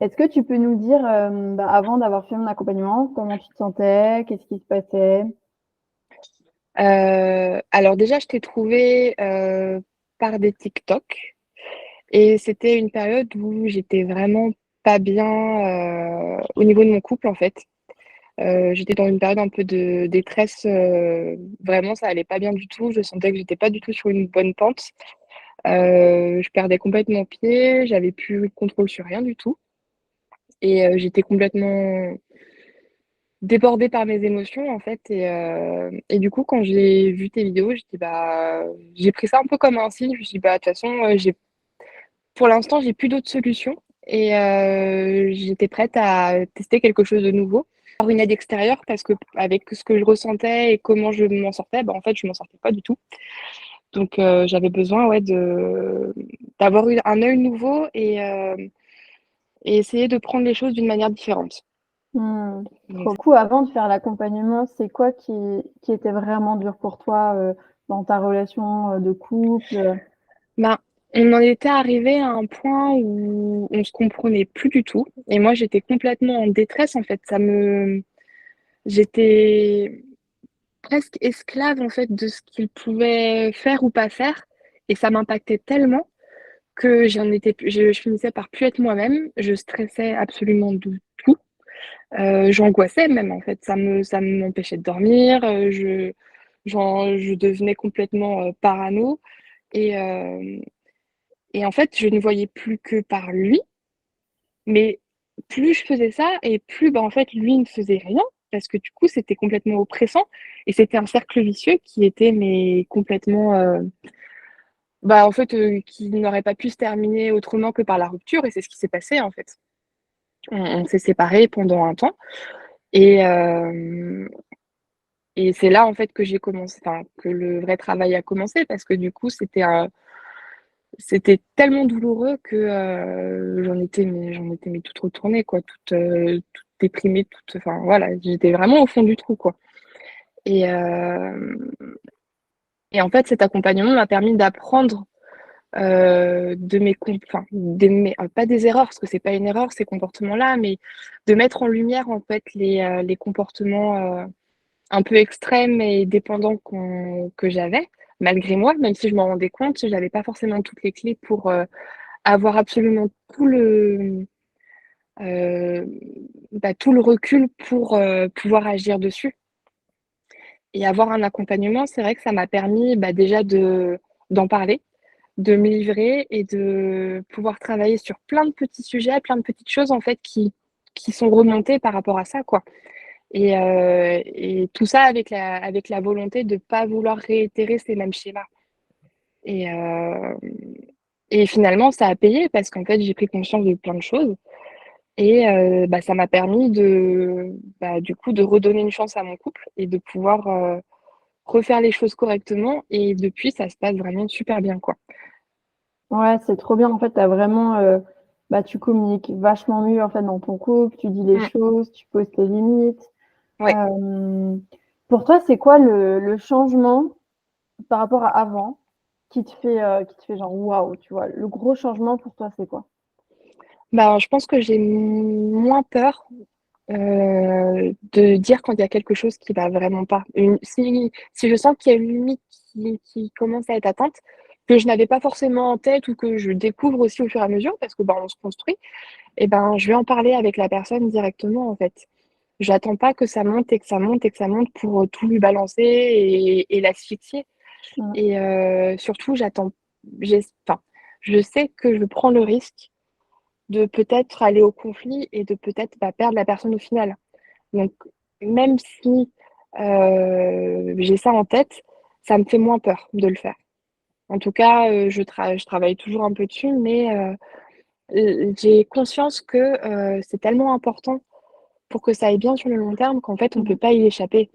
Est-ce que tu peux nous dire, avant d'avoir fait mon accompagnement, comment tu te sentais? Qu'est-ce qui se passait? Alors déjà, je t'ai trouvé par des TikTok et c'était une période où j'étais vraiment pas bien au niveau de mon couple en fait. J'étais dans une période un peu de détresse, vraiment ça allait pas bien du tout. Je sentais que j'étais pas du tout sur une bonne pente. Je perdais complètement pied, j'avais plus le contrôle sur rien du tout et j'étais complètement débordée par mes émotions en fait et du coup quand j'ai vu tes vidéos, j'ai pris ça un peu comme un signe. Je me suis dit: «Bah, de toute façon, j'ai pour l'instant, j'ai plus d'autres solutions» et j'étais prête à tester quelque chose de nouveau. Avoir une aide extérieure parce qu'avec ce que je ressentais et comment je m'en sortais, bah, en fait, je m'en sortais pas du tout. Donc j'avais besoin, ouais, de d'avoir eu un œil nouveau et essayer de prendre les choses d'une manière différente. Mmh. Donc Du coup, avant de faire l'accompagnement, c'est quoi qui était vraiment dur pour toi, dans ta relation, de couple? ben, on en était arrivé à un point où on se comprenait plus du tout et moi, j'étais complètement en détresse, en fait. J'étais presque esclave, en fait, de ce qu'il pouvait faire ou pas faire et ça m'impactait tellement que je finissais par plus être moi-même. Je stressais absolument de tout. J'angoissais même, en fait. Ça m'empêchait de dormir, je devenais complètement, parano et hem et en fait, je ne voyais plus que par lui, mais plus je faisais ça et plus, bah, en fait, lui ne faisait rien parce que du coup, c'était complètement oppressant et c'était un cercle vicieux qui était mais complètement, bah, en fait, qui n'aurait pas pu se terminer autrement que par la rupture et c'est ce qui s'est passé, en fait. On s'est séparés pendant un temps et hem et c'est là, en fait, que j'ai commencé enfin, que le vrai travail a commencé parce que du coup, c'était tellement douloureux que, j'en étais mais toute retournée quoi, toute déprimée, toute enfin voilà, j'étais vraiment au fond du trou quoi et hem et en fait, cet accompagnement m'a permis d'apprendre, de mes comp enfin, de mes pas des erreurs parce que c'est pas une erreur ces comportements-là, mais de mettre en lumière en fait les comportements, un peu extrêmes et dépendants que j'avais, malgré moi, même si je m'en rendais compte, j'avais pas forcément toutes les clés pour, avoir absolument heu, tout le recul pour, pouvoir agir dessus et avoir un accompagnement, c'est vrai que ça m'a permis, bah, déjà d'en parler, de me livrer et de pouvoir travailler sur plein de petits sujets, plein de petites choses, en fait, qui sont remontées par rapport à ça, quoi et tout ça avec la volonté de pas vouloir réitérer ces mêmes schémas et hem et finalement, ça a payé parce qu'en fait, j'ai pris conscience de plein de choses. Et bah, ça m'a permis du coup, de redonner une chance à mon couple et de pouvoir, refaire les choses correctement et depuis, ça se passe vraiment super bien, quoi. Ouais, c'est trop bien. En fait, tu as vraiment, tu communiques vachement mieux, en fait, dans ton couple, tu dis les Mmh. choses, tu poses tes limites. Ouais. Hem, pour toi, c'est quoi le changement par rapport à avant qui te fait genre waouh, tu vois? Le gros changement pour toi, c'est quoi? Bah, je pense que j'ai moins peur, de dire quand il y a quelque chose qui va vraiment pas. Si je sens qu'il y a une limite qui commence à être atteinte, que je n'avais pas forcément en tête ou que je découvre aussi au fur et à mesure parce que, bah, on se construit et ben, je vais en parler avec la personne directement, en fait. J'attends pas que ça monte et que ça monte et que ça monte pour, tout lui balancer et l'asphyxier Mmh. et surtout enfin, je sais que je prends le risque de peut-être aller au conflit et de peut-être, bah, perdre la personne au final. Donc même si, j'ai ça en tête, ça me fait moins peur de le faire. En tout cas, je travaille toujours un peu dessus, mais j'ai conscience que, c'est tellement important pour que ça aille bien sur le long terme qu'en fait, on ne peut Mmh. pas y échapper.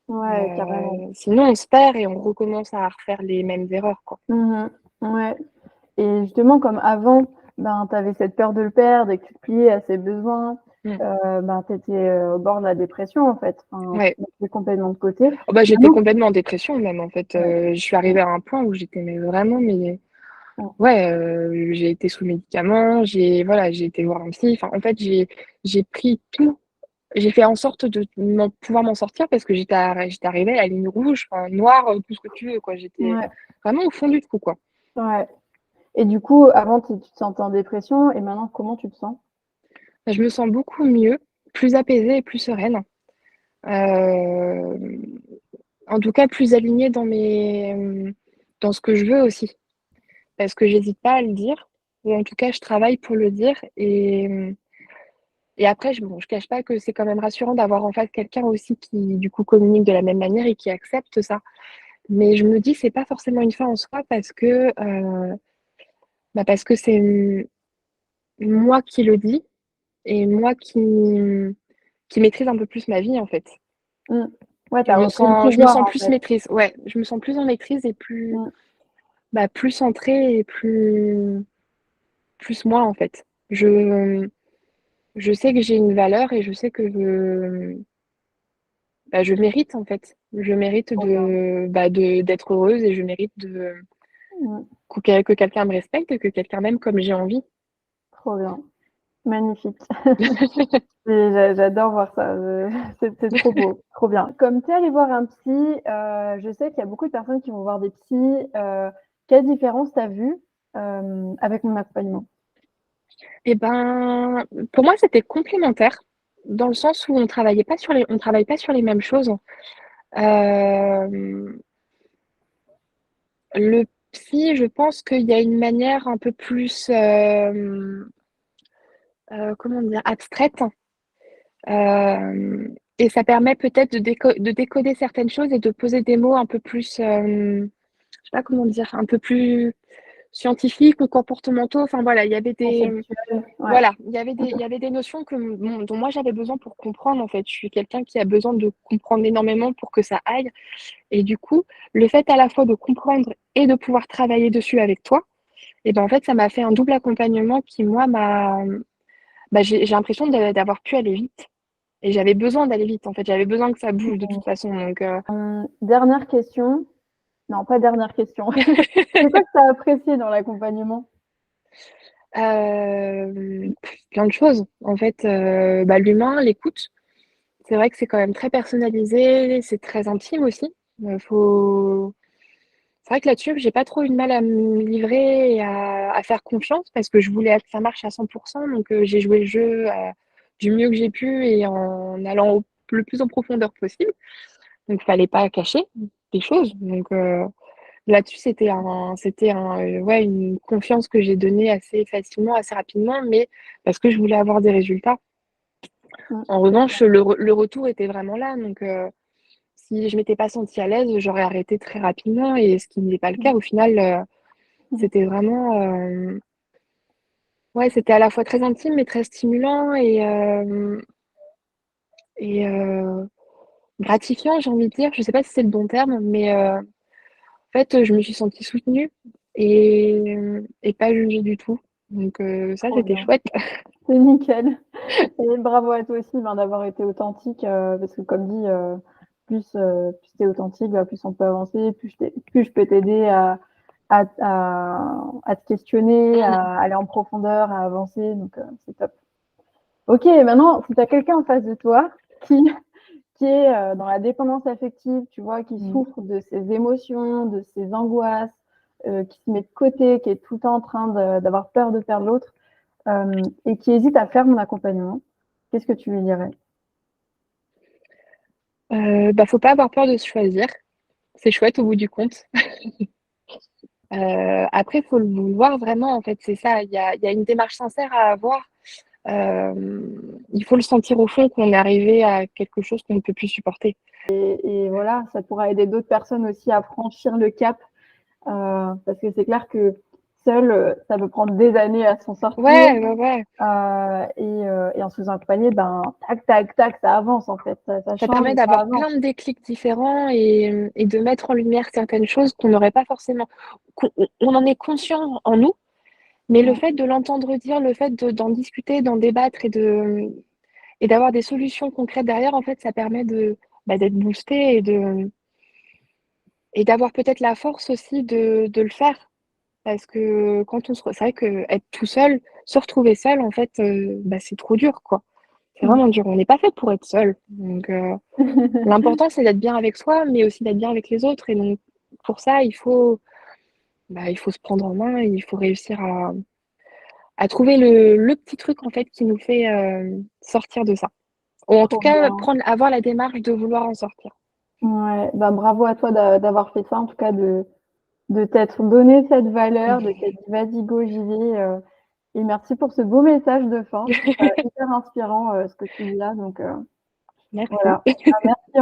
Ouais, carrément. Sinon on se perd et on recommence à refaire les mêmes erreurs, quoi. Mmh. Ouais. Et justement, comme avant, tu avais cette peur de le perdre et que tu te pliais à ses besoins, Mmh. tu étais, au bord de la dépression, en fait. Enfin, tu Ouais. te mettais complètement de côté. Oh bah, j'étais Maintenant complètement en dépression même, en fait, ouais. je suis Mmh. arrivée à un point où j'étais mais vraiment mais Ouais, j'ai été sous médicaments, j'ai été voir un psy. Enfin, en fait, j'ai pris tout. J'ai fait en sorte de pouvoir m'en sortir parce que j'étais arrivée à la ligne rouge, enfin, noire, tout ce que tu veux, quoi. J'étais Ouais, vraiment au fond du trou, quoi. ouais. Et du coup, avant, tu te sentais en dépression et maintenant, comment tu te sens? Je me sens beaucoup mieux, plus apaisée et plus sereine. Euh, En tout cas, plus alignée dans ce que je veux aussi. Parce que j'hésite pas à le dire. Ou en tout cas, je travaille pour le dire. Et après, bon, je cache pas que c'est quand même rassurant d'avoir en face quelqu'un aussi qui, du coup, communique de la même manière et qui accepte ça. Mais je me dis, c'est pas forcément une fin en soi parce que c'est moi qui le dis et moi qui maîtrise un peu plus ma vie, en fait. Mmh. Ouais, tu as repris le Je me pouvoir, sens en plus fait. maîtrise. Ouais, je me sens plus en maîtrise et Mmh. plus centrée et plus moi, en fait. Je sais que j'ai une valeur et je sais que je mérite, en fait. Je mérite Trop bien. d'être heureuse et je mérite Mmh. que quelqu'un me respecte et que quelqu'un m'aime comme j'ai envie. Trop bien. Magnifique. Et j'adore voir ça. C'est trop beau, trop bien. Comme tu es allée voir un psy, je sais qu'il y a beaucoup de personnes qui vont voir des psys. Quelle différence tu as vue avec mon accompagnement? Et ben, pour moi, c'était complémentaire dans le sens où on travaille pas sur les mêmes choses. Euh, le psy, je pense qu'il y a une manière un peu plus, comment dire, abstraite. Et ça permet peut-être de décoder certaines choses et de poser des mots un peu plus, je sais pas comment dire, un peu plus scientifiques ou comportementaux. Enfin voilà, Conceptuel? Ouais. il y avait des notions dont moi j'avais besoin pour comprendre en fait. Je suis quelqu'un qui a besoin de comprendre énormément pour que ça aille. Et du coup, le fait à la fois de comprendre et de pouvoir travailler dessus avec toi, et ben en fait, ça m'a fait un double accompagnement qui, moi, j'ai l'impression d'avoir pu aller vite. Et j'avais besoin d'aller vite, en fait. J'avais besoin que ça bouge de toute façon. Donc, Dernière question. Non, pas dernière question. C'est quoi que tu as apprécié dans l'accompagnement? plein de choses. En fait, l'humain, l'écoute, c'est vrai que c'est quand même très personnalisé, c'est très intime aussi. Faut... C'est vrai que là-dessus, j'ai pas trop eu de mal à me livrer et à faire confiance parce que je voulais que ça marche à 100%. Donc, j'ai joué le jeu du mieux que j'ai pu et en allant le plus en profondeur possible. Donc, il fallait pas cacher des choses. Donc, là-dessus, ouais, une confiance que j'ai donnée assez facilement, assez rapidement, mais parce que je voulais avoir des résultats. En C'est revanche, clair. le retour était vraiment là. Donc, si je m'étais pas sentie à l'aise, j'aurais arrêté très rapidement. Et ce qui n'est pas le cas, au final, c'était vraiment, ouais, c'était à la fois très intime, mais très stimulant et gratifiant, j'ai envie de dire. Je sais pas si c'est le bon terme, mais en fait, je me suis sentie soutenue et pas jugée du tout. Donc, ça, Trop c'était bien. chouette. C'est nickel. Et bravo à toi aussi d'avoir été authentique, parce que comme dit, plus tu es authentique, plus on peut avancer, plus je peux t'aider à te questionner, à aller en profondeur, à avancer. Donc, c'est top. Ok, maintenant, si tu as quelqu'un en face de toi qui, qui est dans la dépendance affective, tu vois, qui Mm. souffre de ses émotions, de ses angoisses, qui se met de côté, qui est tout le temps en train d'avoir peur de perdre l'autre, et qui hésite à faire mon accompagnement, qu'est-ce que tu lui dirais? Faut pas avoir peur de se choisir. C'est chouette au bout du compte. Après, il faut le vouloir vraiment, en fait, c'est ça. Il y a une démarche sincère à avoir. Il faut le sentir au fond qu'on est arrivé à quelque chose qu'on ne peut plus supporter. Et voilà, ça pourra aider d'autres personnes aussi à franchir le cap, parce que c'est clair que seul, ça peut prendre des années à s'en sortir. Ouais, ouais, ouais. Et en se faisant accompagner, ben, tac, tac, tac, ça avance en fait, ça Ça change permet et ça d'avoir avance. plein de déclics différents et de mettre en lumière certaines choses qu'on n'aurait pas forcément. On en est conscient en nous, mais le Ouais, fait de l'entendre dire, le fait d'en discuter, d'en débattre et d'avoir des solutions concrètes derrière, en fait, ça permet d'être boosté et d'avoir peut-être la force aussi de le faire. parce que quand c'est vrai qu'être tout seul, se retrouver seul, en fait, c'est trop dur, quoi. C'est Mmh. vraiment dur. On n'est pas fait pour être seul. Donc, l'important, c'est d'être bien avec soi, mais aussi d'être bien avec les autres. Et donc, pour ça, il faut se prendre en main, et il faut réussir à trouver le petit truc, en fait, qui nous fait sortir de ça. Ou en tout Trop cas, bien. avoir la démarche de vouloir en sortir. Ouais, bah, bravo à toi d'avoir fait ça, en tout cas de t'être donné cette valeur, de t'être dit: «Vas-y go, j'y vais», et merci pour ce beau message de fin. Je trouve ça hyper inspirant, ce que tu dis là, donc Merci. voilà. Bah, merci.